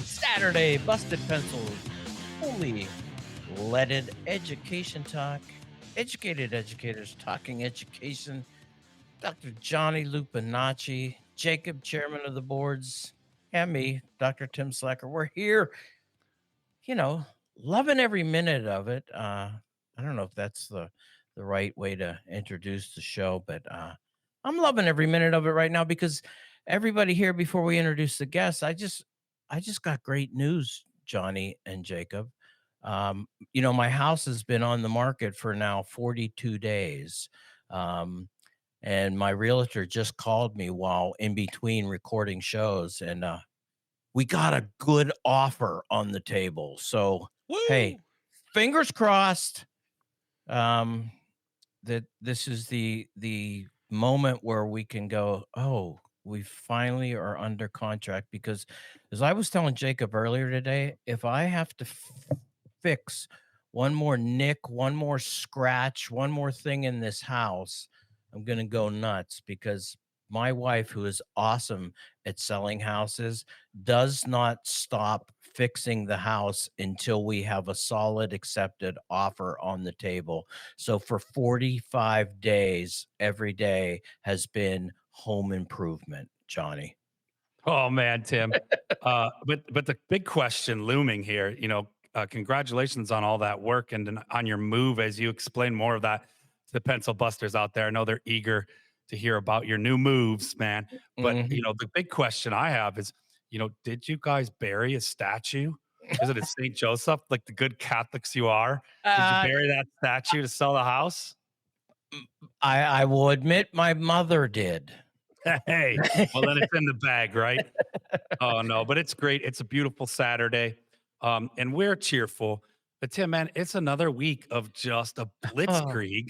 Saturday, Busted Pencils, fully leaded education talk. Educated educators talking education. Dr. Johnny Lupinacci, Jacob, chairman of the boards, and me, Dr. Tim Slacker. We're here, you know, loving every minute of it. I don't know if that's the right way to introduce the show, but I'm loving every minute of it right now because everybody here, before we introduce the guests, I just got great news, Johnny and Jacob. My house has been on the market for now 42 days. Um, and my realtor just called me while in between recording shows, and we got a good offer on the table. So, hey, Woo! fingers crossed, um, that this is the moment where we can go, oh, we finally are under contract. Because as I was telling Jacob earlier today, if I have to fix one more nick, one more scratch, one more thing in this house, I'm gonna go nuts, because my wife, who is awesome at selling houses, does not stop fixing the house until we have a solid accepted offer on the table. So for 45 days, every day has been home improvement, Johnny. Oh man, Tim. But the big question looming here, congratulations on all that work and on your move as you explain more of that to the pencil busters out there. I know they're eager to hear about your new moves, man. But Mhm. the big question I have is, did you guys bury a statue? Is it at St. Joseph, like the good Catholics you are? Did you Uh, bury that statue to sell the house? I will admit my mother did. Hey, well then it's in the bag, right? Oh no, but it's great. It's a beautiful Saturday, and we're cheerful. But Tim, man, it's another week of just a Oh, blitzkrieg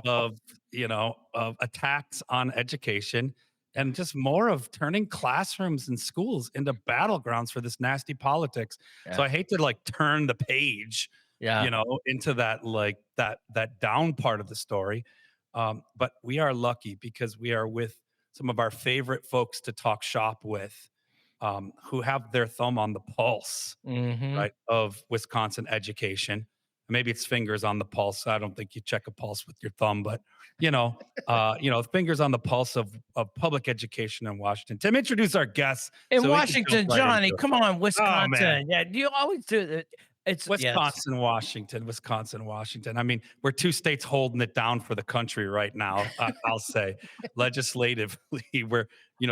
of attacks on education, and just more of turning classrooms and schools into battlegrounds for this nasty politics. So yeah, I hate to like turn the page, yeah. into that like that down part of the story. But we are lucky because we are with some of our favorite folks to talk shop with, who have their thumb on the pulse, Mhm. right, of Wisconsin education. Maybe it's fingers on the pulse. I don't think you check a pulse with your thumb, but fingers on the pulse of public education in Washington. Tim, introduce our guests In so we can jump Washington, right into Johnny, it. come on, Oh man, Wisconsin. Yeah, do you always do that? It's yes. Wisconsin, Washington. I mean, we're two states holding it down for the country right now. I'll say, legislatively, we're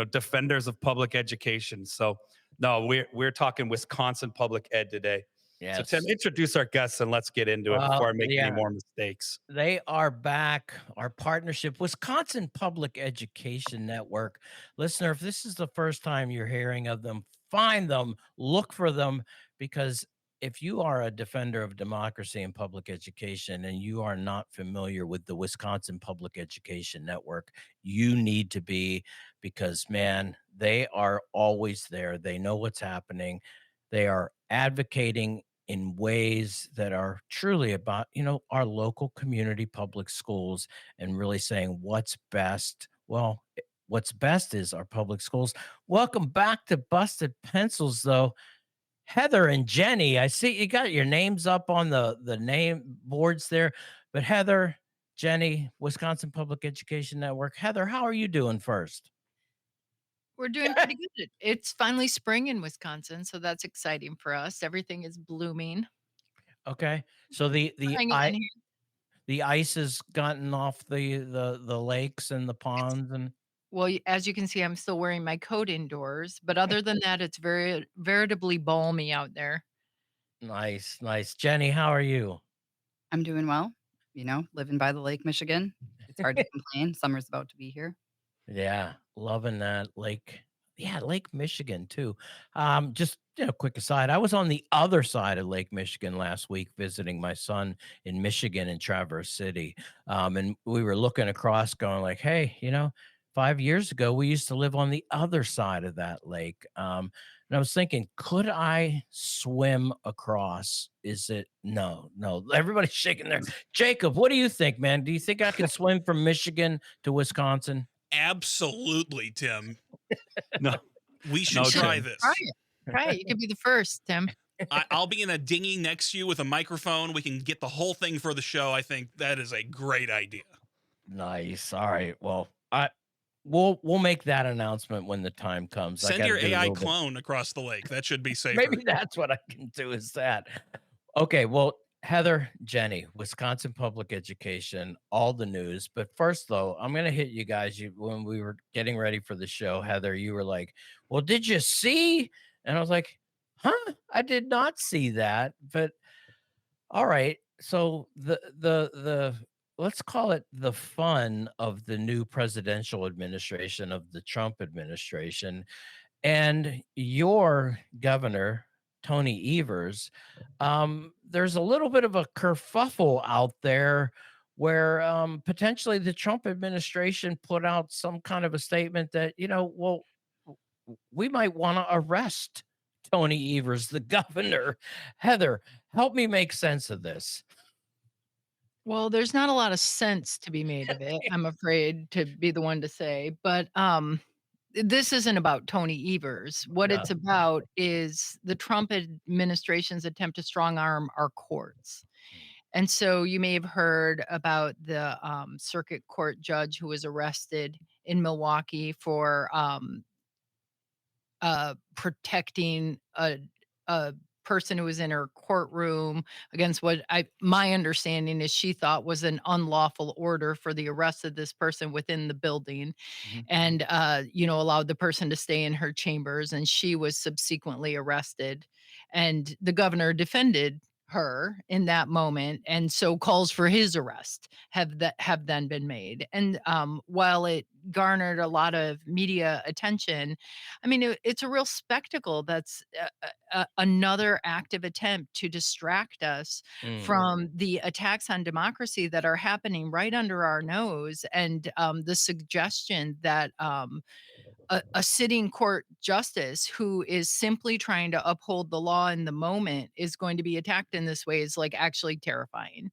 defenders of public education. So, no, we're talking Wisconsin public ed today. So, Tim, Yes. introduce our guests and let's get into it before Well, I make any yeah, more mistakes. they are back. Our partnership, Wisconsin Public Education Network. Listener, if this is the first time you're hearing of them, find them, look for them, because if you are a defender of democracy and public education and you are not familiar with the Wisconsin Public Education Network, you need to be, because, man, they are always there. They know what's happening. They are advocating in ways that are truly about, our local community public schools, and really saying what's best. Well, what's best is our public schools. Welcome back to Busted Pencils, though. Heather and Jenny, I see you got your names up on the name boards there, but Heather, Jenny, Wisconsin Public Education Network. Heather, how are you doing first? We're doing pretty good. It's finally spring in Wisconsin, so that's exciting for us. Everything is blooming. Okay. So the We're the hanging I in here. the ice has gotten off the lakes and the It's ponds and well, as you can see, I'm still wearing my coat indoors, but other than that, it's very veritably balmy out there. nice, nice. Jenny, how are you? I'm doing well, living by the Lake Michigan. It's hard to complain. Summer's about to be here. Yeah, loving that lake. Yeah, Lake Michigan too. Just quick aside, I was on the other side of Lake Michigan last week visiting my son in Michigan in Traverse City. And we were looking across, going like, hey, 5 years ago we used to live on the other side of that lake. And I was thinking, could I swim across? Is it no, no? Everybody's shaking their Jacob, what do you think, man? Do you think I could swim from Michigan to Wisconsin? Absolutely, Tim. No, We should No, try Tim. this. Try it. Try it. You could be the first, Tim. I'll be in a dinghy next to you with a microphone. We can get the whole thing for the show. I think that is a great idea. Nice. All right. Well, we'll make that announcement when the time comes. I Send got to your do a AI little bit. clone across the lake. That should be safer. Maybe that's what I can do is that. Okay. Well, Heather, Jenny, Wisconsin Public Education, all the news. But first, though, I'm going to hit you guys. When we were getting ready for the show, Heather, you were like, "Well, did you see?" And I was like, "Huh? I did not see that." But all right. So the let's call it the fun of the new presidential administration of the Trump administration and your governor, Tony Evers. There's a little bit of a kerfuffle out there where potentially the Trump administration put out some kind of a statement that, well, we might want to arrest Tony Evers, the governor. Heather, help me make sense of this. Well, there's not a lot of sense to be made of it, I'm afraid to be the one to say, but, this isn't about Tony Evers. What Yeah. it's about is the Trump administration's attempt to strong arm our courts. And so you may have heard about the, circuit court judge who was arrested in Milwaukee for, protecting a person who was in her courtroom against what my understanding is she thought was an unlawful order for the arrest of this person within the building, Mhm. and allowed the person to stay in her chambers, and she was subsequently arrested, and the governor defended her in that moment, and so calls for his arrest have then been made. And while it garnered a lot of media attention, I mean, it's a real spectacle. That's another active attempt to distract us Mm. from the attacks on democracy that are happening right under our nose, and the suggestion that a sitting court justice who is simply trying to uphold the law in the moment is going to be attacked in this way is like actually terrifying.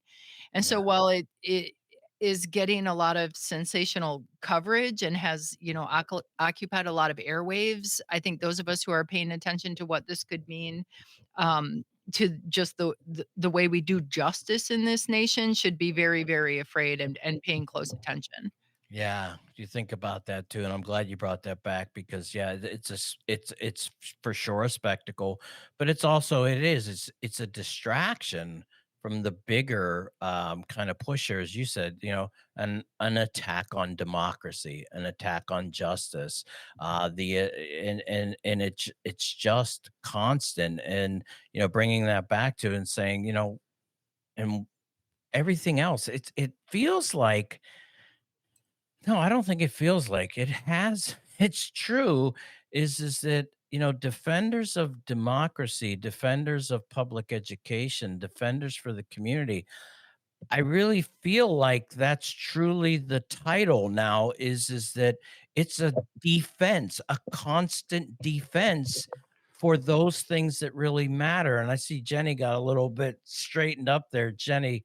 And so Yeah. while it is getting a lot of sensational coverage and has, occupied a lot of airwaves, I think those of us who are paying attention to what this could mean, to just the way we do justice in this nation should be very, very afraid and paying close attention. Yeah, you think about that too, and I'm glad you brought that back because yeah, it's for sure a spectacle, but it's a distraction from the bigger kind of pushers. You said, an attack on democracy, an attack on justice, it's just constant, and bringing that back to and saying, and everything else, it feels like no, I don't think it feels like it has. It's true is that, defenders of democracy, defenders of public education, defenders for the community. I really feel like that's truly the title now is that it's a defense, a constant defense for those things that really matter. And I see Jenny got a little bit straightened up there. Jenny,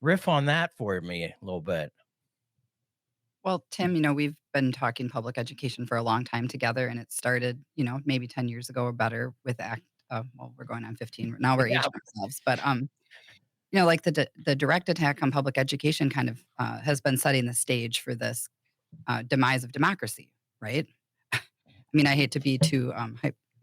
riff on that for me a little bit. Well, Tim, we've been talking public education for a long time together, and it started, maybe 10 years ago or better with ACT. Well, we're going on 15. Now we're Yeah. aging ourselves. But, like the direct attack on public education kind of has been setting the stage for this demise of democracy, right? I mean, I hate to be too,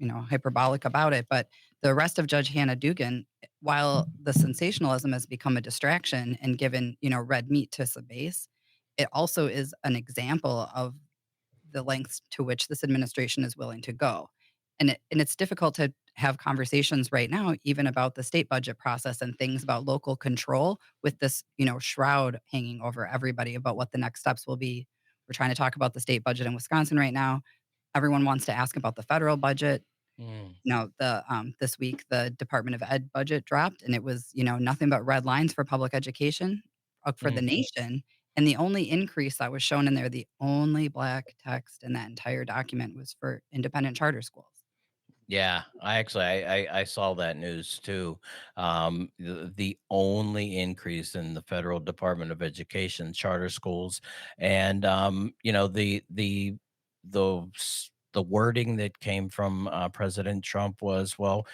hyperbolic about it, but the arrest of Judge Hannah Dugan, while the sensationalism has become a distraction and given, red meat to the base, it also is an example of the lengths to which this administration is willing to go. And it's difficult to have conversations right now, even about the state budget process and things about local control with this, shroud hanging over everybody about what the next steps will be. We're trying to talk about the state budget in Wisconsin right now. Everyone wants to ask about the federal budget. Mm. This week the Department of Ed budget dropped, and it was, nothing but red lines for public education for the Mm. nation. And the only increase that was shown in there, the only black text in that entire document was for independent charter schools. Yeah, I saw that news too. The only increase in the federal Department of Education charter schools, and the the wording that came from President Trump was, well,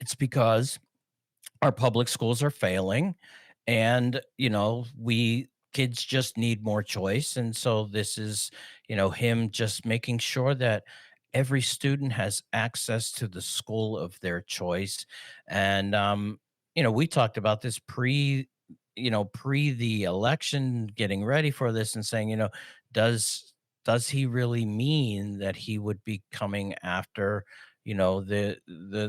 it's because our public schools are failing, and we kids just need more choice. And so this is him just making sure that every student has access to the school of their choice. And we talked about this pre the election, getting ready for this and saying, does does he really mean that he would be coming after the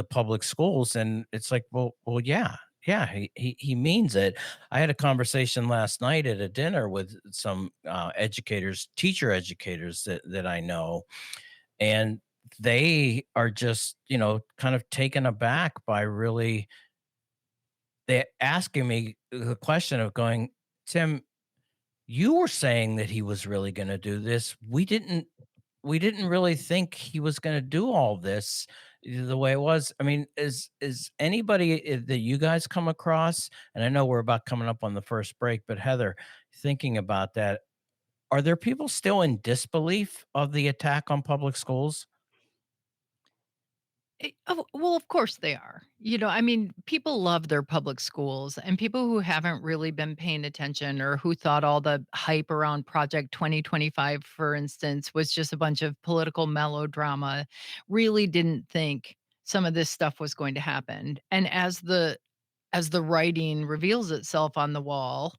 public schools? And it's like, well, yeah, yeah, he means it. I had a conversation last night at a dinner with some teacher educators that I know, and they are just kind of taken aback by really they asking me the question of going, Tim, you were saying that he was really going to do this. We didn't really think he was going to do all this the way it was. I mean, is anybody that you guys come across, and I know we're about coming up on the first break, but Heather, thinking about that, are there people still in disbelief of the attack on public schools? Well, of course they are. I mean, people love their public schools, and people who haven't really been paying attention or who thought all the hype around Project 2025, for instance, was just a bunch of political melodrama, really didn't think some of this stuff was going to happen. And as the writing reveals itself on the wall,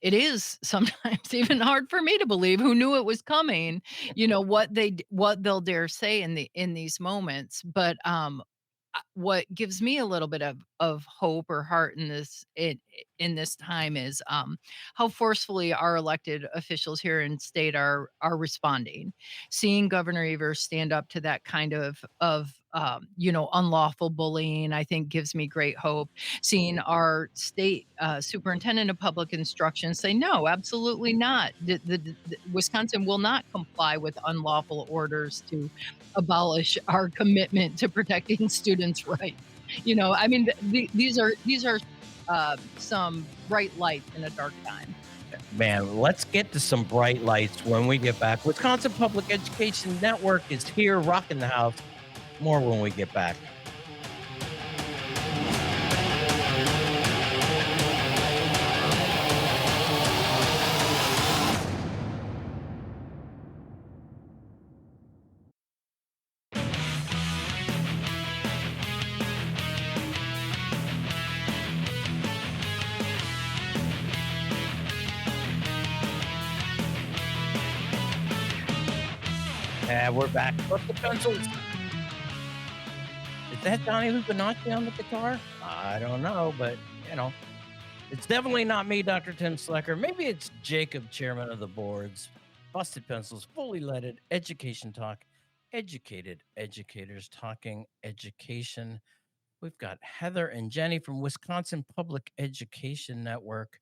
it is sometimes even hard for me to believe, who knew it was coming, what they'll dare say in these moments. But what gives me a little bit of hope or heart in this time is how forcefully our elected officials here in state are responding. Seeing Governor Evers stand up to that kind of unlawful bullying, I think gives me great hope. Seeing our state superintendent of public instruction say, no, absolutely not. Wisconsin will not comply with unlawful orders to abolish our commitment to protecting students' rights. I mean, these are some bright lights in a dark time. Man, let's get to some bright lights when we get back. Wisconsin Public Education Network is here, rocking the house. More when we get back. And we're back. What's the pencils? Is that Johnny Lupinacci on the guitar? I don't know, but it's definitely not me, Dr. Tim Slecker. Maybe it's Jakob, chairman of the boards. Busted Pencils, fully leaded education talk. Educated educators talking education. We've got Heather and Jenny from Wisconsin Public Education Network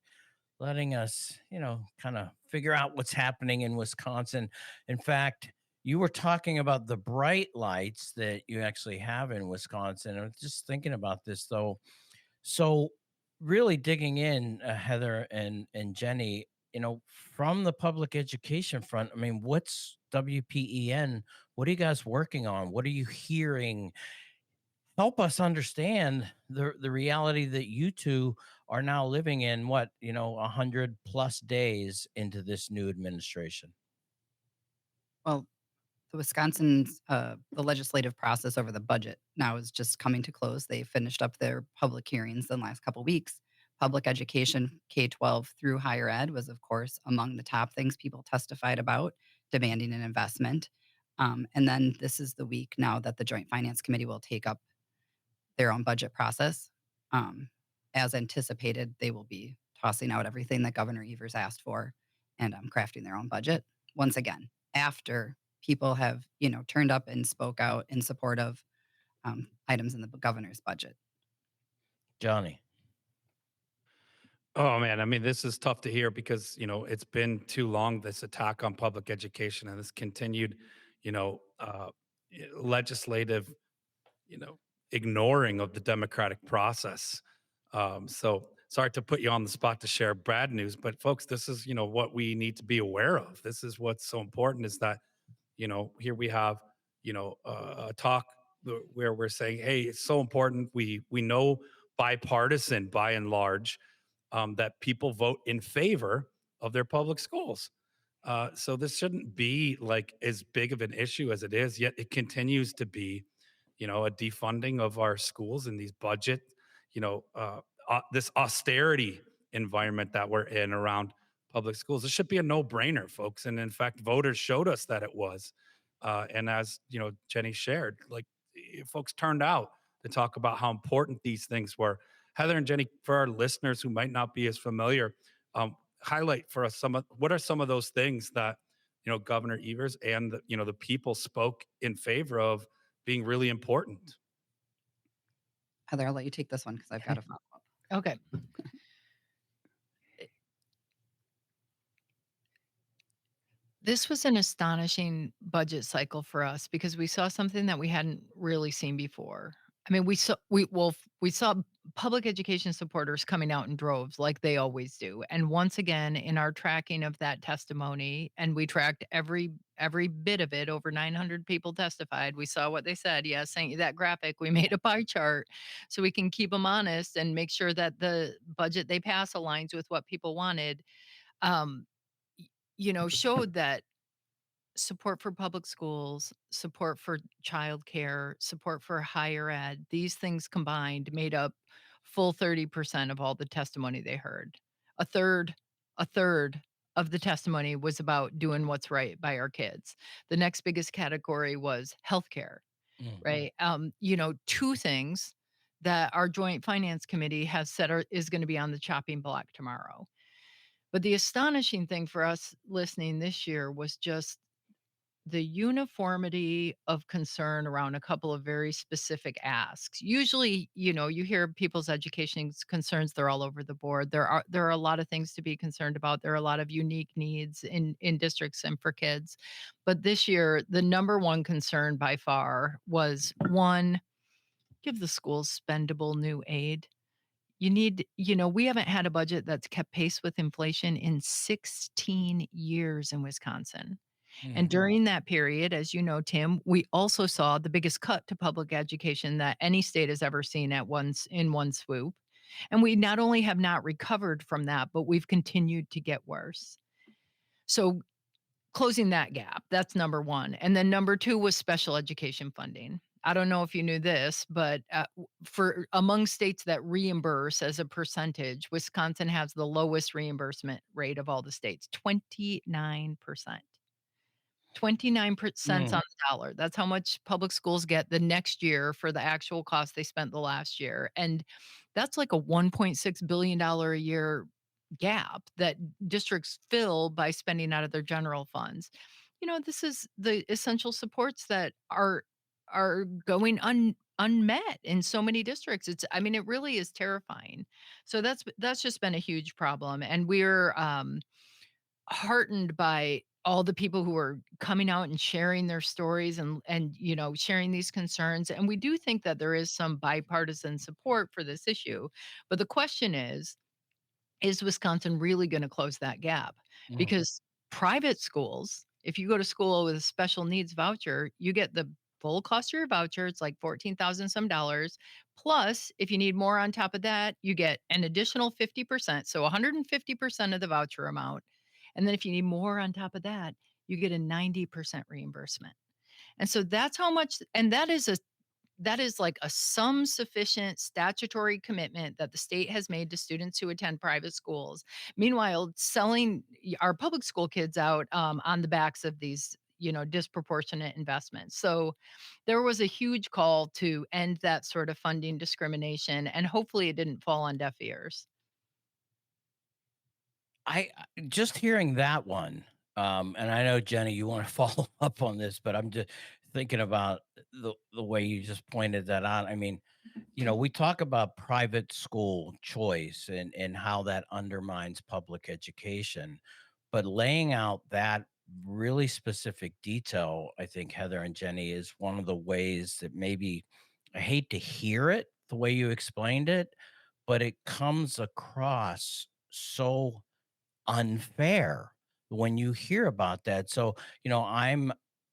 letting us, kind of figure out what's happening in Wisconsin. In fact, you were talking about the bright lights that you actually have in Wisconsin. I was just thinking about this though. So, really digging in, Heather and Jenny, from the public education front. I mean, what's WPEN? What are you guys working on? What are you hearing? Help us understand the reality that you two are now living in. 100+ days into this new administration. Well, the Wisconsin's the legislative process over the budget now is just coming to close. They finished up their public hearings in the last couple weeks. Public education, K-12 through higher ed, was of course among the top things people testified about, demanding an investment. And then this is the week now that the Joint Finance Committee will take up their own budget process. Um, as anticipated, they will be tossing out everything that Governor Evers asked for and crafting their own budget once again after people have turned up and spoke out in support of items in the governor's budget. Johnny. Oh man, I mean, this is tough to hear because it's been too long, this attack on public education and this continued, you know, uh, legislative, you know, ignoring of the democratic process. So sorry to put you on the spot to share bad news, but folks, this is what we need to be aware of. This is what's so important is that Here we have, a talk where we're saying, hey, it's so important. We know bipartisan by and large that people vote in favor of their public schools. So this shouldn't be like as big of an issue as it is, yet it continues to be, a defunding of our schools and these budget, this austerity environment that we're in around public schools. This should be a no-brainer, folks. And in fact, voters showed us that it was. And as Jenny shared, like folks turned out to talk about how important these things were. Heather and Jenny, for our listeners who might not be as familiar, highlight for us what are some of those things that Governor Evers and the people spoke in favor of being really important. Heather, I'll let you take this one because I've got a follow up. Okay. This was an astonishing budget cycle for us because we saw something that we hadn't really seen before. I mean, we saw public education supporters coming out in droves like they always do. And once again, in our tracking of that testimony, and we tracked every bit of it, over 900 people testified. We saw what they said. Yeah, sent you that graphic. We made a pie chart so we can keep them honest and make sure that the budget they pass aligns with what people wanted. Um, showed that support for public schools, support for childcare, support for higher ed, these things combined made up full 30% of all the testimony they heard. A third, a third of the testimony was about doing what's right by our kids. The next biggest category was healthcare, Mhm. right? Two things that our joint finance committee has said is going to be on the chopping block tomorrow. But the astonishing thing for us listening this year was just the uniformity of concern around a couple of very specific asks. Usually, you hear people's education concerns, they're all over the board. There are a lot of things to be concerned about. There are a lot of unique needs in districts and for kids. But this year, the number one concern by far was, one, give the schools spendable new aid. We haven't had a budget that's kept pace with inflation in 16 years in Wisconsin. And Mhm. during that period, as you know, Tim, we also saw the biggest cut to public education that any state has ever seen at once in one swoop. And we not only have not recovered from that, but we've continued to get worse. So closing that gap, that's number one. And then number two was special education funding. I don't know if you knew this, but for among states that reimburse as a percentage, Wisconsin has the lowest reimbursement rate of all the states, 29%. 29% on Mm. the dollar. That's how much public schools get the next year for the actual cost they spent the last year. And that's like a $1.6 billion a year gap that districts fill by spending out of their general funds. This is the essential supports that are going unmet in so many districts. It really is terrifying. So that's just been a huge problem. And we're heartened by all the people who are coming out and sharing their stories and sharing these concerns, and we do think that there is some bipartisan support for this issue. But the question is Wisconsin really going to close that gap? Mm. Because private schools, if you go to school with a special needs voucher, you get the full cost of your voucher. It's like 14,000 some dollars. Plus, if you need more on top of that, you get an additional 50%. So 150% of the voucher amount. And then if you need more on top of that, you get a 90% reimbursement. And so that's how much, and that is like a sum sufficient statutory commitment that the state has made to students who attend private schools. Meanwhile, selling our public school kids out on the backs of these, disproportionate investments. So there was a huge call to end that sort of funding discrimination, and hopefully it didn't fall on deaf ears. Just hearing that one, and I know Jenny, you want to follow up on this, but I'm just thinking about the way you just pointed that out. I mean, we talk about private school choice and how that undermines public education, but laying out that really specific detail, I think Heather and Jenny, is one of the ways that maybe I hate to hear it the way you explained it, but it comes across so unfair when you hear about that. So,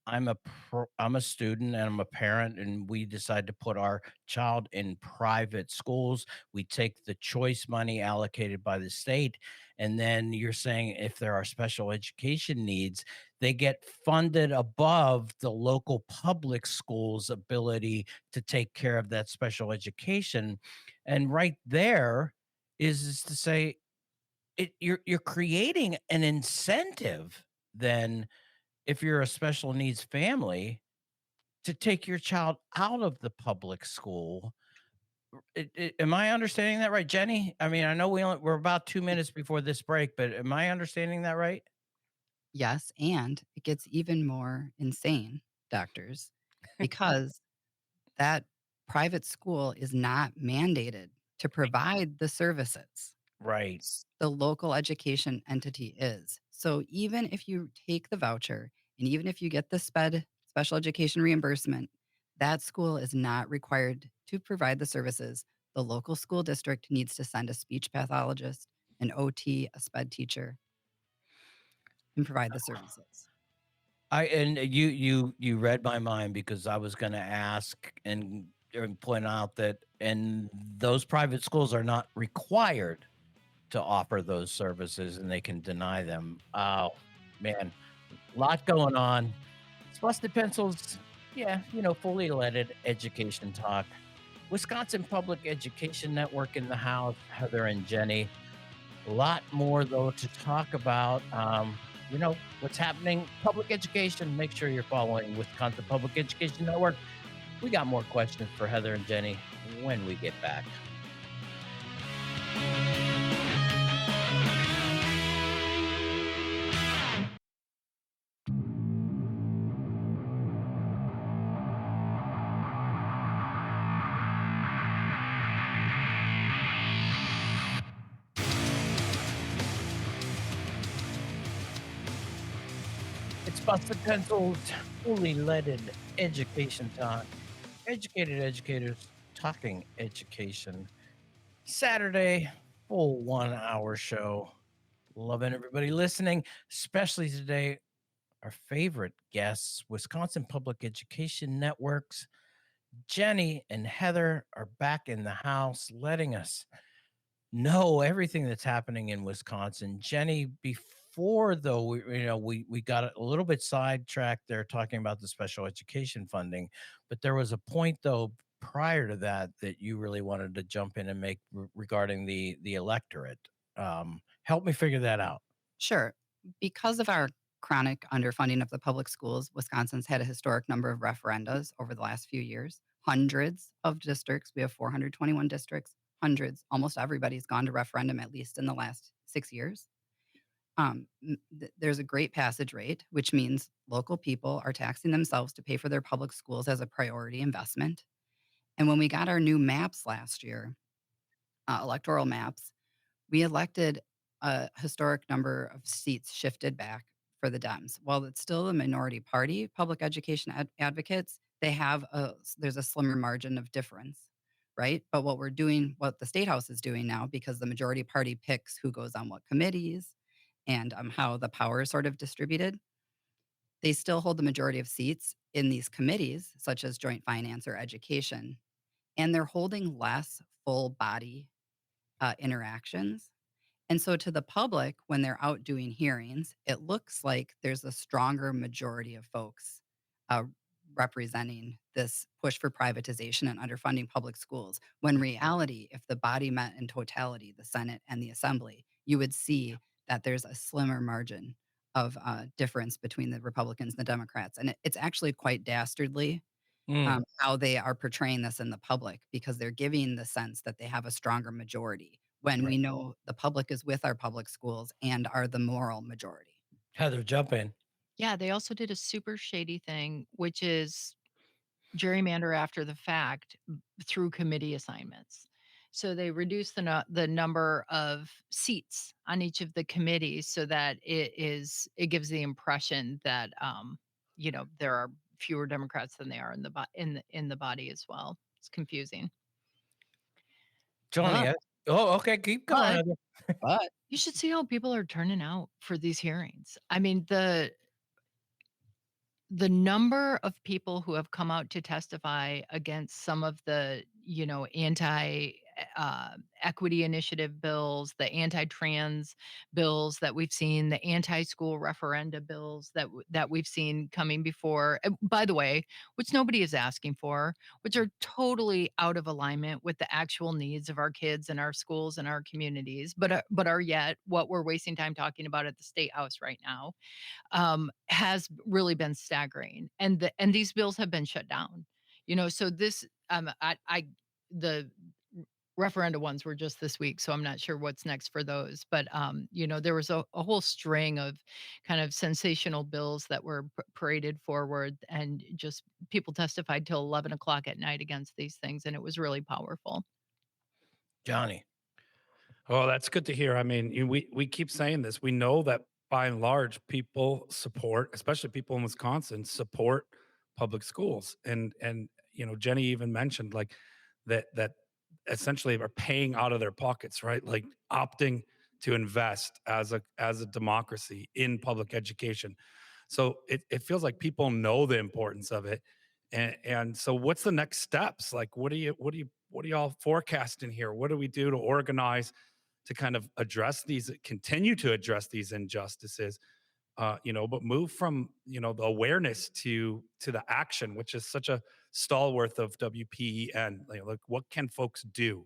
I'm a student and I'm a parent, and we decide to put our child in private schools. We take the choice money allocated by the state, and then you're saying if there are special education needs, they get funded above the local public schools' ability to take care of that special education. And right there is to say you're creating an incentive then if you're a special needs family to take your child out of the public school. Am I understanding that right, Jenny? I mean, I know we're about 2 minutes before this break, but am I understanding that right? Yes, and it gets even more insane, doctors, because that private school is not mandated to provide the services. Right. The local education entity is. So even if you take the voucher and even if you get the special education reimbursement, that school is not required to provide the services. The local school district needs to send a speech pathologist, an OT, a sped teacher, and provide the services. You read my mind because I was going to ask and point out that and those private schools are not required to offer those services and they can deny them. Oh man, lot going on. It's Busted Pencils. Yeah, fully leaded education talk. Wisconsin Public Education Network in the house, Heather and Jenny. A lot more though to talk about. What's happening public education. Make sure you're following Wisconsin Public Education Network. We got more questions for Heather and Jenny when we get back. It's Busted Pencils, fully leaded education talk. Educated educators talking education. Saturday, full 1 hour show. Loving everybody listening, especially today. Our favorite guests, Wisconsin Public Education Network's Jenny and Heather are back in the house, letting us know everything that's happening in Wisconsin. Jenny, before though, we got a little bit sidetracked there talking about the special education funding, but there was a point though prior to that that you really wanted to jump in and make regarding the electorate. Help me figure that out. Sure. Because of our chronic underfunding of the public schools, Wisconsin's had a historic number of referendas over the last few years. Hundreds of districts. We have 421 districts. Hundreds. Almost everybody's gone to referendum at least in the last 6 years. There's a great passage rate, which means local people are taxing themselves to pay for their public schools as a priority investment. And when we got our new maps last year, electoral maps, we elected a historic number of seats shifted back for the Dems. While it's still a minority party, public education advocates, there's a slimmer margin of difference, right? But what the State House is doing now, because the majority party picks who goes on what committees and how the power is sort of distributed, they still hold the majority of seats in these committees, such as joint finance or education, and they're holding less full body interactions. And so to the public, when they're out doing hearings, it looks like there's a stronger majority of folks uh, representing this push for privatization and underfunding public schools. When reality, if the body met in totality, the Senate and the Assembly, you would see that there's a slimmer margin of difference between the Republicans and the Democrats. And it's actually quite dastardly how they are portraying this in the public, because they're giving the sense that they have a stronger majority when we know the public is with our public schools and are the moral majority. Heather, jump in. Yeah, they also did a super shady thing, which is gerrymander after the fact through committee assignments. So they reduced the number of seats on each of the committees so that it gives the impression that there are fewer Democrats than there are in the body as well. It's confusing. Johnny. Okay, keep going. But- Heather. But You should see how people are turning out for these hearings. I mean, the number of people who have come out to testify against some of the, anti equity initiative bills, the anti-trans bills that we've seen, the anti-school referenda bills that we've seen coming before. By the way, which nobody is asking for, which are totally out of alignment with the actual needs of our kids and our schools and our communities, but are yet what we're wasting time talking about at the state house right now, has really been staggering, and these bills have been shut down. So this, the referenda ones were just this week, so I'm not sure what's next for those. But there was a whole string of kind of sensational bills that were paraded forward, and just people testified till 11 o'clock at night against these things, and it was really powerful. Johnny. Oh, that's good to hear. I mean, we keep saying this. We know that by and large, people support, especially people in Wisconsin, support public schools. And Jenny even mentioned like that essentially are paying out of their pockets, right? Like opting to invest as a democracy in public education. So it feels like people know the importance of it. And so what's the next steps? Like what are y'all forecasting here? What do we do to organize to kind of continue to address these injustices, but move from the awareness to the action, which is such a stalwart of WPEN. Like, what can folks do?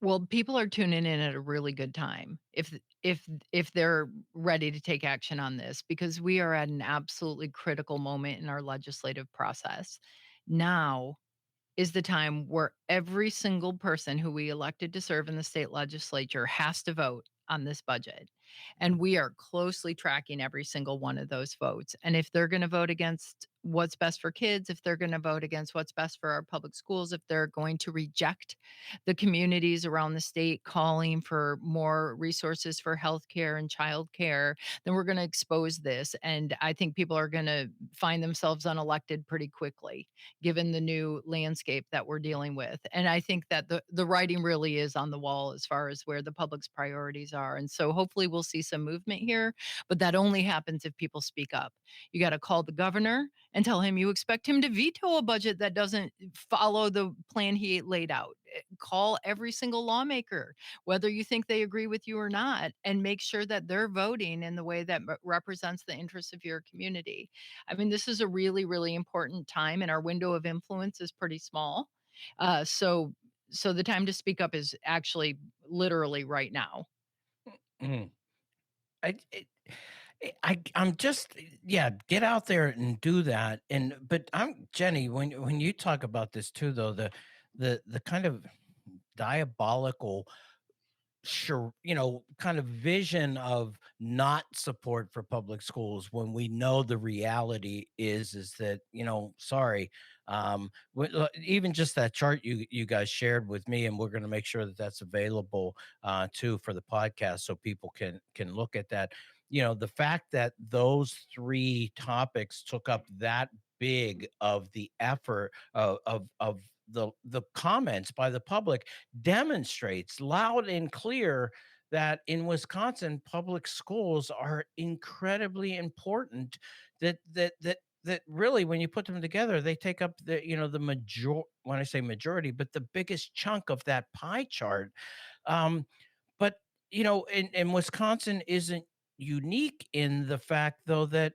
Well, people are tuning in at a really good time if they're ready to take action on this, because we are at an absolutely critical moment in our legislative process. Now is the time where every single person who we elected to serve in the state legislature has to vote on this budget. And we are closely tracking every single one of those votes. And if they're going to vote against what's best for kids, if they're going to vote against what's best for our public schools, if they're going to reject the communities around the state calling for more resources for healthcare and childcare, then we're going to expose this. And I think people are going to find themselves unelected pretty quickly, given the new landscape that we're dealing with. And I think that the writing really is on the wall as far as where the public's priorities are. And so hopefully we'll see some movement here, but that only happens if people speak up. You got to call the governor and tell him you expect him to veto a budget that doesn't follow the plan he laid out. Call every single lawmaker, whether you think they agree with you or not, and make sure that they're voting in the way that represents the interests of your community. I mean, this is a really, really important time, and our window of influence is pretty small. So the time to speak up is actually literally right now. Mm. I, it, I'm just, yeah, get out there and do that. But I'm Jenny, when you talk about this too, though, the kind of diabolical, sure, kind of vision of not support for public schools, when we know the reality is that, sorry, even just that chart you guys shared with me, and we're going to make sure that that's available too for the podcast, so people can look at that. The fact that those three topics took up that big of the effort of the comments by the public demonstrates loud and clear that in Wisconsin, public schools are incredibly important. That really, when you put them together, they take up the major. When I say majority, but the biggest chunk of that pie chart. But and Wisconsin isn't unique in the fact, though, that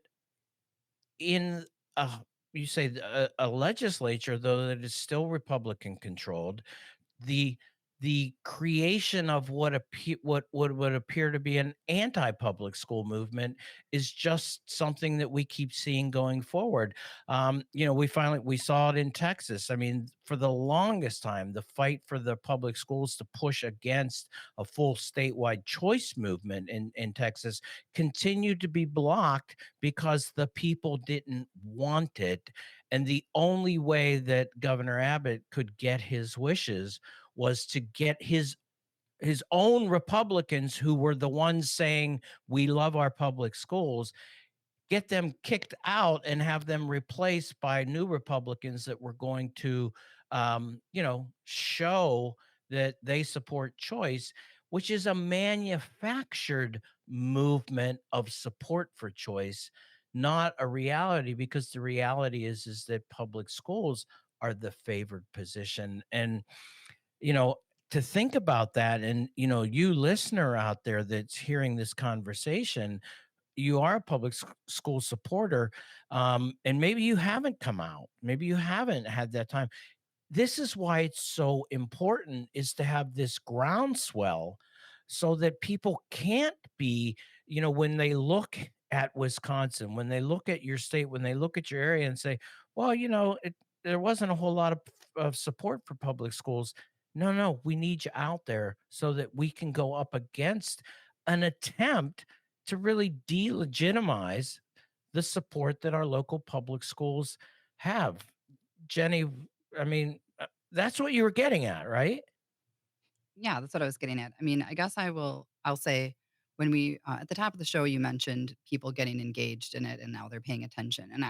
in a you say a legislature, though, that is still Republican controlled, the the creation of what would appear to be an anti-public school movement is just something that we keep seeing going forward. We saw it in Texas. I mean, for the longest time, the fight for the public schools to push against a full statewide choice movement in Texas continued to be blocked because the people didn't want it. And the only way that Governor Abbott could get his wishes was to get his own Republicans, who were the ones saying we love our public schools, get them kicked out and have them replaced by new Republicans that were going to show that they support choice, which is a manufactured movement of support for choice, not a reality, because the reality is that public schools are the favored position. And you know, to think about that, and you listener out there that's hearing this conversation, you are a public school supporter, and maybe you haven't come out, maybe you haven't had that time. This is why it's so important, is to have this groundswell, so that people can't be, when they look at Wisconsin, when they look at your state, when they look at your area and say, well, there wasn't a whole lot of support for public schools. No, no, we need you out there so that we can go up against an attempt to really delegitimize the support that our local public schools have. Jenny, I mean, that's what you were getting at, right? Yeah, that's what I was getting at. I mean, I guess I'll say, when we at the top of the show, you mentioned people getting engaged in it and now they're paying attention, and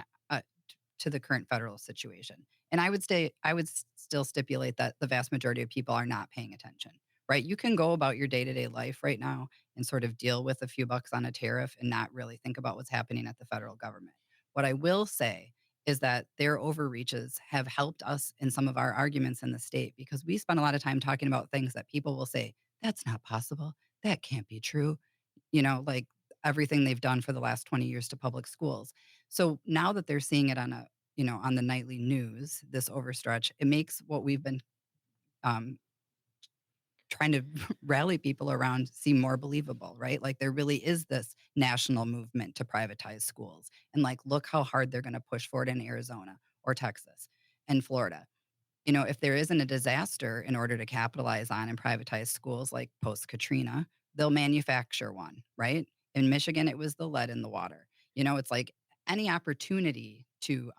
to the current federal situation. And I would still stipulate that the vast majority of people are not paying attention, right? You can go about your day-to-day life right now and sort of deal with a few bucks on a tariff and not really think about what's happening at the federal government. What I will say is that their overreaches have helped us in some of our arguments in the state, because we spend a lot of time talking about things that people will say, that's not possible. That can't be true. Like everything they've done for the last 20 years to public schools. So now that they're seeing it on the nightly news, this overstretch, it makes what we've been um, trying to rally people around seem more believable, right? Like there really is this national movement to privatize schools. And like, look how hard they're going to push for it in Arizona or Texas and Florida. If there isn't a disaster in order to capitalize on and privatize schools like post Katrina, they'll manufacture one, right? In Michigan, it was the lead in the water. It's like any opportunity to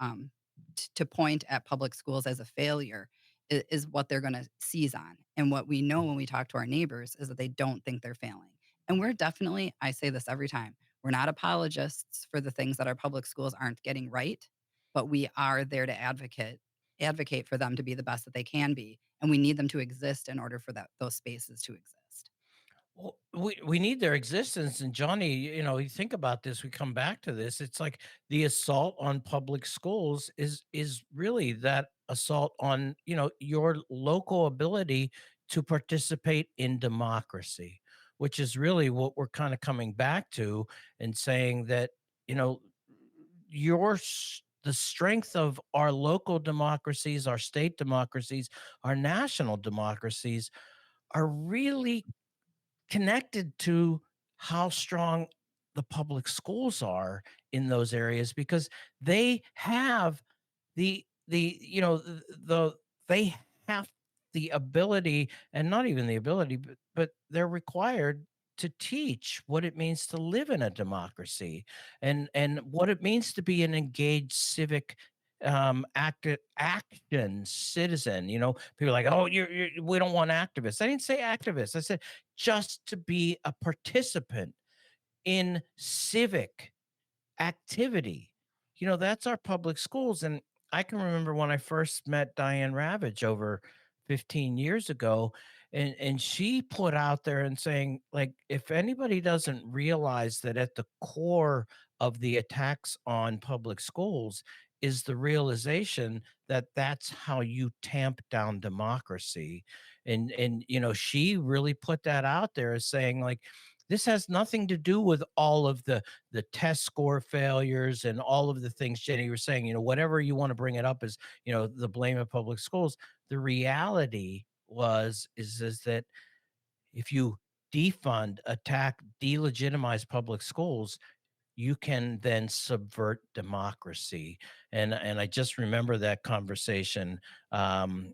point at public schools as a failure is what they're going to seize on. And what we know when we talk to our neighbors is that they don't think they're failing. And we're definitely, I say this every time, we're not apologists for the things that our public schools aren't getting right, but we are there to advocate for them to be the best that they can be, and we need them to exist in order for those spaces to exist. Well, we need their existence. And Johnny, you think about this, we come back to this. It's like the assault on public schools is really that assault on, your local ability to participate in democracy, which is really what we're kind of coming back to, and saying that, you know, the strength of our local democracies, our state democracies, our national democracies are really connected to how strong the public schools are in those areas, because they have they have the ability, and not even the ability, but they're required to teach what it means to live in a democracy, and what it means to be an engaged civic action citizen. People are like, oh, we don't want activists. I didn't say activists. I said just to be a participant in civic activity. That's our public schools. And I can remember when I first met Diane Ravage over 15 years ago, and she put out there and saying, like, if anybody doesn't realize that at the core of the attacks on public schools is the realization that that's how you tamp down democracy. And she really put that out there as saying, like, this has nothing to do with all of the test score failures and all of the things Jenny was saying. Whatever you want to bring it up as, the blame of public schools. The reality is that if you defund, attack, delegitimize public schools, you can then subvert democracy. And I just remember that conversation, from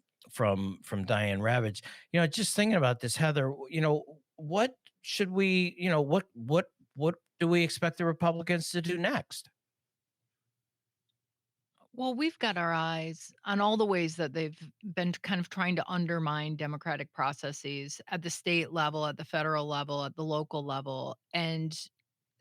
Diane Ravage. Just thinking about this, Heather, what should we, what do we expect the Republicans to do next? Well, we've got our eyes on all the ways that they've been kind of trying to undermine democratic processes at the state level, at the federal level, at the local level. And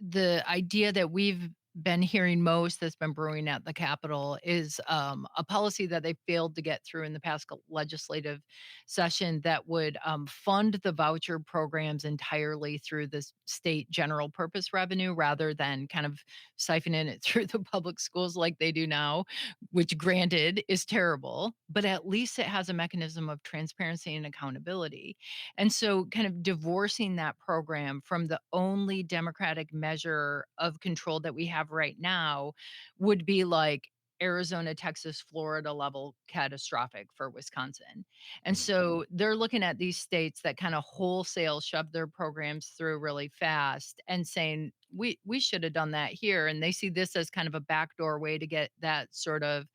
the idea that we've been hearing most that's been brewing at the Capitol is a policy that they failed to get through in the past legislative session that would fund the voucher programs entirely through the state general purpose revenue rather than kind of siphoning it through the public schools like they do now, which granted is terrible, but at least it has a mechanism of transparency and accountability. And so, kind of divorcing that program from the only democratic measure of control that we have right now would be like Arizona, Texas, Florida level catastrophic for Wisconsin. And Mm. so they're looking at these states that kind of wholesale shove their programs through really fast and saying, we should have done that here. And they see this as kind of a backdoor way to get that sort of,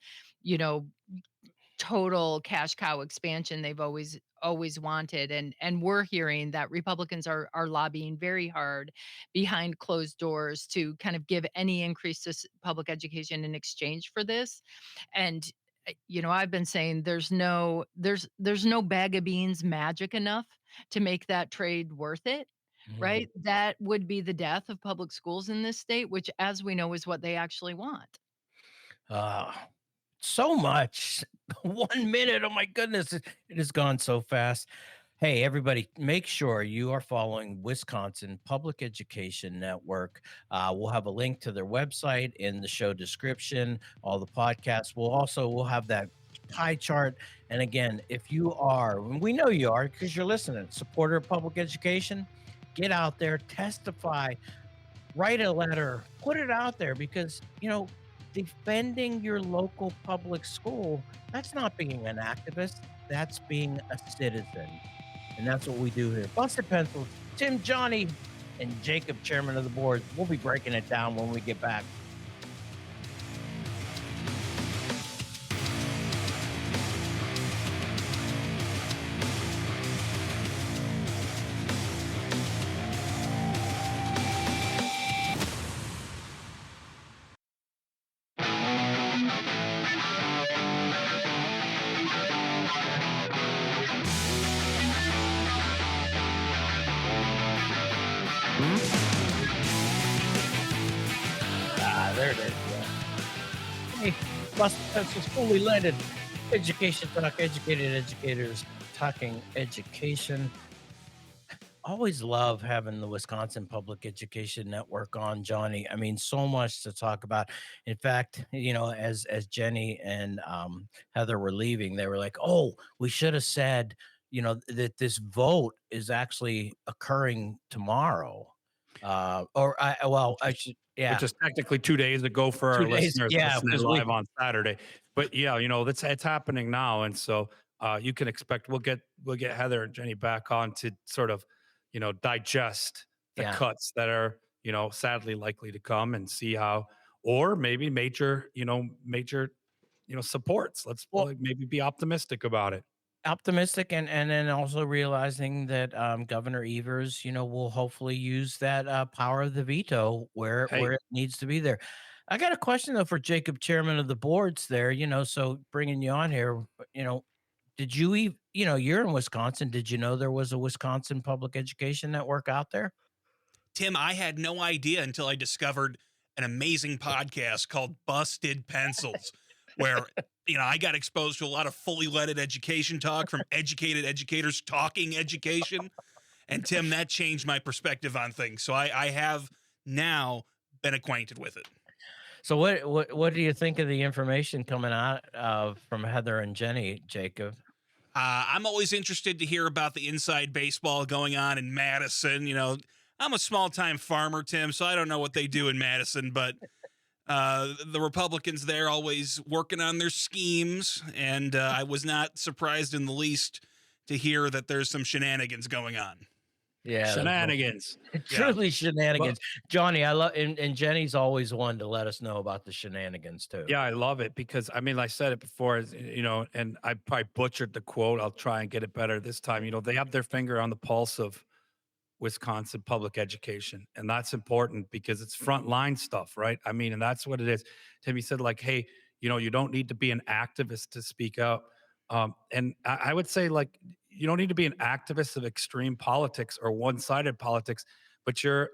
you know, total cash cow expansion they've always wanted. And we're hearing that Republicans are lobbying very hard behind closed doors to kind of give any increase to public education in exchange for this. And I've been saying there's no bag of beans magic enough to make that trade worth it. Mhm. Right? That would be the death of public schools in this state, which, as we know, is what they actually want. Ah, so much. 1 minute. Oh my goodness. It has gone so fast. Hey, everybody, make sure you are following Wisconsin Public Education Network. We'll have a link to their website in the show description, all the podcasts. We'll have that pie chart. And again, if you are, and we know you are because you're listening, supporter of public education, get out there, testify, write a letter, put it out there because, defending your local public school, that's not being an activist, that's being a citizen. And that's what we do here. Busted Pencils, Tim, Johnny, and Jacob, chairman of the board. We'll be breaking it down when we get back. There it is. Yeah. Hey, Busted Pencils fully landed. Education talk, educated educators talking education. Always love having the Wisconsin Public Education Network on, Johnny. I mean, so much to talk about. In fact, as Jenny and Heather were leaving, they were like, "Oh, we should have said, that this vote is actually occurring tomorrow." I should, yeah, Which is technically 2 days ago for our 2 days, listeners yeah, listening because live on Saturday. But yeah, it's happening now, and so you can expect we'll get Heather and Jenny back on to sort of digest the yeah. cuts that are sadly likely to come and see how, or maybe major supports. Let's Well, maybe be optimistic about it. optimistic and then also realizing that Governor Evers, will hopefully use that power of the veto where Hey, it needs to be there. I got a question though for Jacob, chairman of the boards there. So bringing you on here, did you even, you're in Wisconsin. Did you know there was a Wisconsin Public Education Network out there? Tim, I had no idea until I discovered an amazing podcast called Busted Pencils, where I got exposed to a lot of fully leaded education talk from educated educators talking education. And Tim, that changed my perspective on things. So I have now been acquainted with it. So what do you think of the information coming out from Heather and Jenny, Jacob? I'm always interested to hear about the inside baseball going on in Madison. I'm a small time farmer, Tim, so I don't know what they do in Madison, but the Republicans there always working on their schemes. And I was not surprised in the least to hear that there's some shenanigans going on. Yeah, shenanigans. truly shenanigans. Johnny, I love and Jenny's always one to let us know about the shenanigans too. Yeah, I love it because I said it before, and I probably butchered the quote. I'll try and get it better this time. They have their finger on the pulse of Wisconsin public education, and that's important because it's frontline stuff, right? And that's what it is. Timmy said, like, hey, you don't need to be an activist to speak out. And I would say, like, you don't need to be an activist of extreme politics or one-sided politics, but you're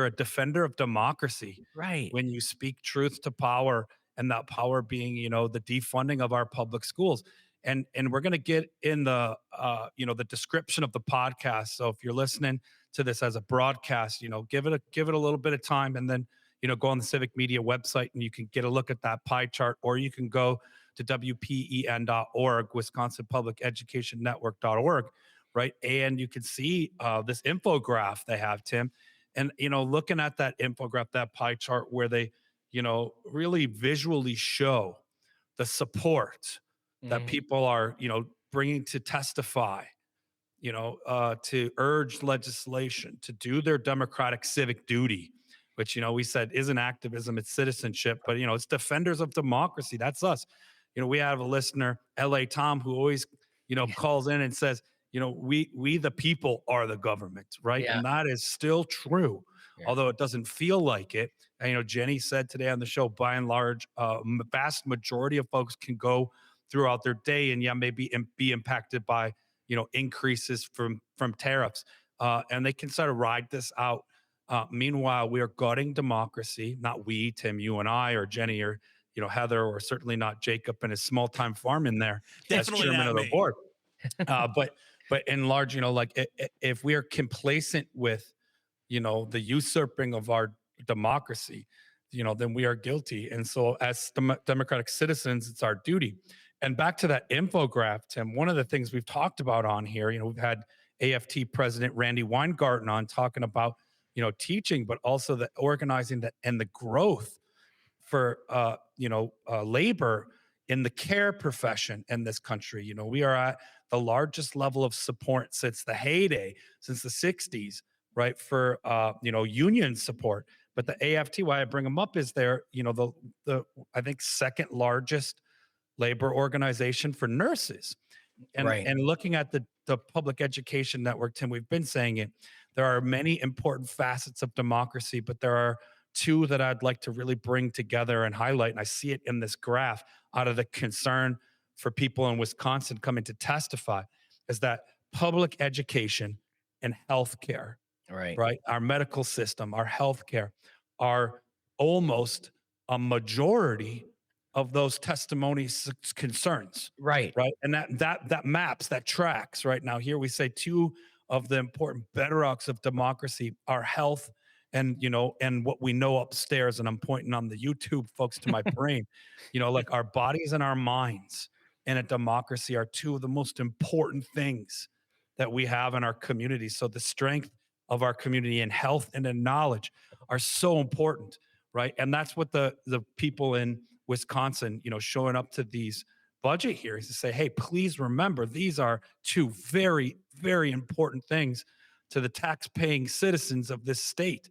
a defender of democracy Right. when you speak truth to power, and that power being, the defunding of our public schools. And we're going to get in the the description of the podcast. So if you're listening to this as a broadcast, give it a little bit of time, and then go on the Civic Media website and you can get a look at that pie chart, or you can go to WPEN.org, Wisconsin Public Education Network.org, right? And you can see this infograph they have, Tim. And, looking at that infograph, that pie chart where they, really visually show the support that Mhm. people are, bringing to testify, to urge legislation, to do their democratic civic duty, which, we said isn't activism, it's citizenship, but, it's defenders of democracy. That's us. We have a listener, LA Tom, who always, Yeah. calls in and says, we the people are the government, right? Yeah. And that is still true, Yeah. although it doesn't feel like it. And, Jenny said today on the show, by and large, vast majority of folks can go throughout their day and maybe be impacted by increases from tariffs, and they can sort of ride this out. Meanwhile, we are gutting democracy. Not we, Tim, you and I, or Jenny, or Heather, or certainly not Jacob and his small time farm in there as Definitely chairman not of the me. board. But in large, like if we are complacent with the usurping of our democracy, then we are guilty. And so as democratic citizens, it's our duty. And back to that infograph, Tim, one of the things we've talked about on here, we've had AFT President Randy Weingarten on talking about, teaching, but also the organizing that and the growth for, labor in the care profession in this country. We are at the largest level of support since the heyday, since the 60s, right? For, union support. But the AFT, why I bring them up is they're, the I think second largest labor organization for nurses. And Right. looking at the public education network, Tim, we've been saying it. There are many important facets of democracy, but there are two that I'd like to really bring together and highlight. And I see it in this graph out of the concern for people in Wisconsin coming to testify, is that public education and healthcare, Right. right? Our medical system, our healthcare are almost a majority of those testimonies concerns, Right. right? And that maps, that tracks. Right now, here we say two of the important bedrocks of democracy are health and and what we know upstairs. And I'm pointing on the YouTube folks to my brain, like our bodies and our minds in a democracy are two of the most important things that we have in our community. So the strength of our community in health and in knowledge are so important, right? And that's what the people in Wisconsin, showing up to these budget hearings to say, hey, please remember, these are two very, very important things to the tax-paying citizens of this state.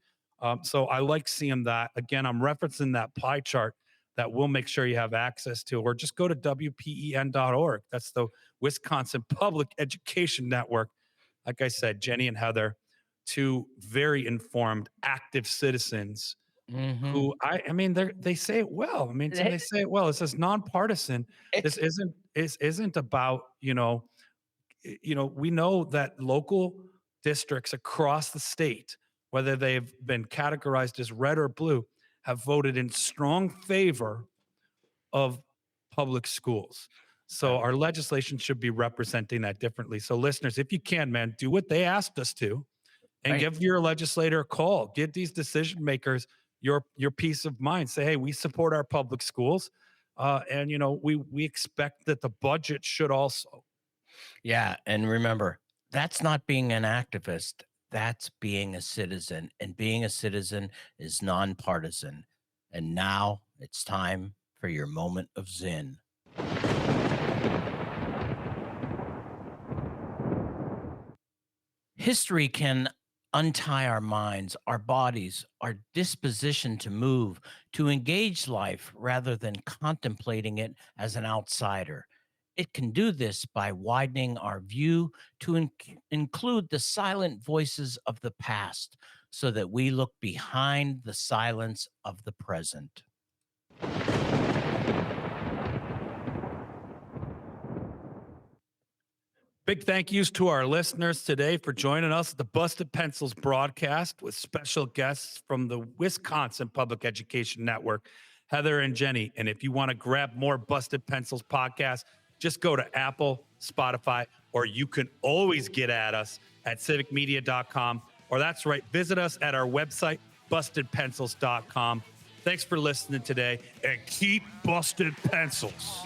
So I like seeing that. Again, I'm referencing that pie chart that we'll make sure you have access to, or just go to WPEN.org. That's the Wisconsin Public Education Network. Like I said, Jenny and Heather, two very informed, active citizens Mhm. who I mean, they say it well. I mean, Tim, they say it well. It says nonpartisan. This It's isn't about, we know that local districts across the state, whether they've been categorized as red or blue, have voted in strong favor of public schools. So right. our legislation should be representing that differently. So listeners, if you can, man, do what they asked us to and Right. give your legislator a call. Give these decision makers your peace of mind. Say, hey, we support our public schools, and we expect that the budget should also. Yeah, and remember, that's not being an activist, that's being a citizen, and being a citizen is nonpartisan. And now it's time for your moment of zen. History can untie our minds, our bodies, our disposition to move, to engage life rather than contemplating it as an outsider. It can do this by widening our view to include the silent voices of the past so that we look behind the silence of the present. Big thank yous to our listeners today for joining us at the Busted Pencils broadcast with special guests from the Wisconsin Public Education Network, Heather and Jenny. And if you want to grab more Busted Pencils podcasts, just go to Apple, Spotify, or you can always get at us at civicmedia.com. Or that's right, visit us at our website, bustedpencils.com. Thanks for listening today, and keep busted pencils.